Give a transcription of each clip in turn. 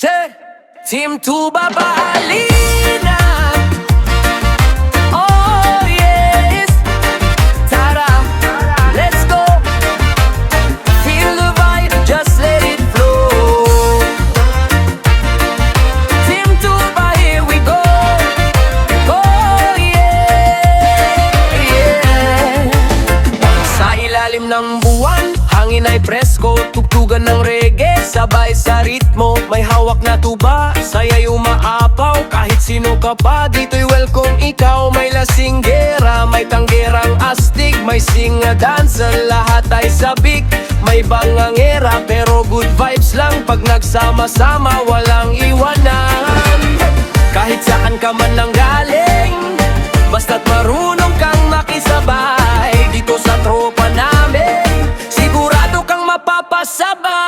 Team Tuba Halina. Oh yes, Tara, let's go. Feel the vibe, just let it flow. Team Tuba, here we go. Oh yeah, yeah. Sa ilalim ng buwan, hangin ay presko, tugtugan ng reggae, sabay sa ritmo. May hawak na tuba, saya'y umaapaw. Kahit sino ka pa, dito'y welcome ikaw. May lasinggera, may tanggerang astig, may singa dancer, lahat ay sabik. May bangangera, pero good vibes lang. Pag nagsama-sama, walang iwanan. Kahit saan ka man nanggaling, basta't marunong kang makisabay. Dito sa tropa namin, sigurado kang mapapasabay.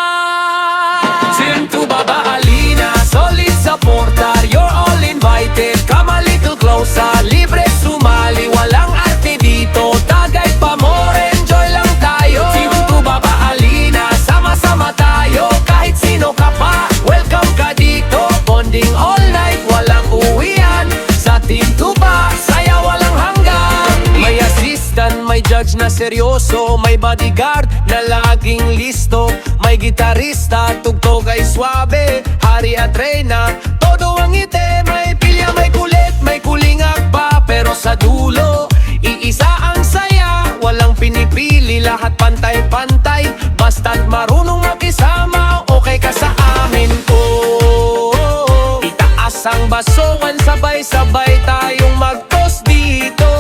Team Tuba Halina, solid supporter, you're all invited. Come a little closer, libre sumali, walang arte dito. Tagay pa more, enjoy lang tayo. Team Tuba Halina, sama-sama tayo. Kahit sino ka pa, welcome ka dito. Bonding all night, walang uwian. Sa Team Tuba, saya walang hanggan. May assistant, may judge na seryoso, may bodyguard na laging listo. May gitarista, tugtog ay swabe, hari at reyna, todo ang ngiti. May pilya, may kulit, may kulingak pa, pero sa dulo, iisa ang saya. Walang pinipili, lahat pantay-pantay, basta't marunong makisama. Okay ka sa amin, oh. Itaas ang basoan, sabay-sabay tayong mag-toast dito.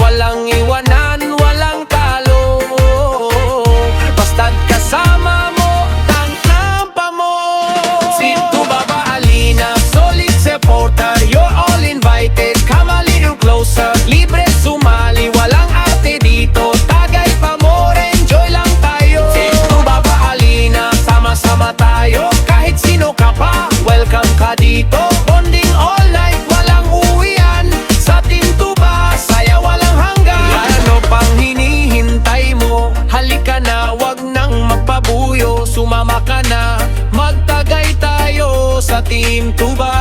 Walang iwanan, walang talo, basta't kasama mo, tangkampa mo. Team Tuba Halina, solid supporter, you're all invited. Come a little closer, libre sumali, walang ate dito. Tagay pa more, enjoy lang tayo. Team Tuba Halina, sama-sama tayo. Kahit sino ka pa, welcome ka dito. Bonding all night, walang uwian. Sa Team Tuba, saya walang hanggan. Ano pang hinihintay mo? Halika na, wag nang magpabuyo. Sumama ka na, magtagay tayo sa Team Tuba.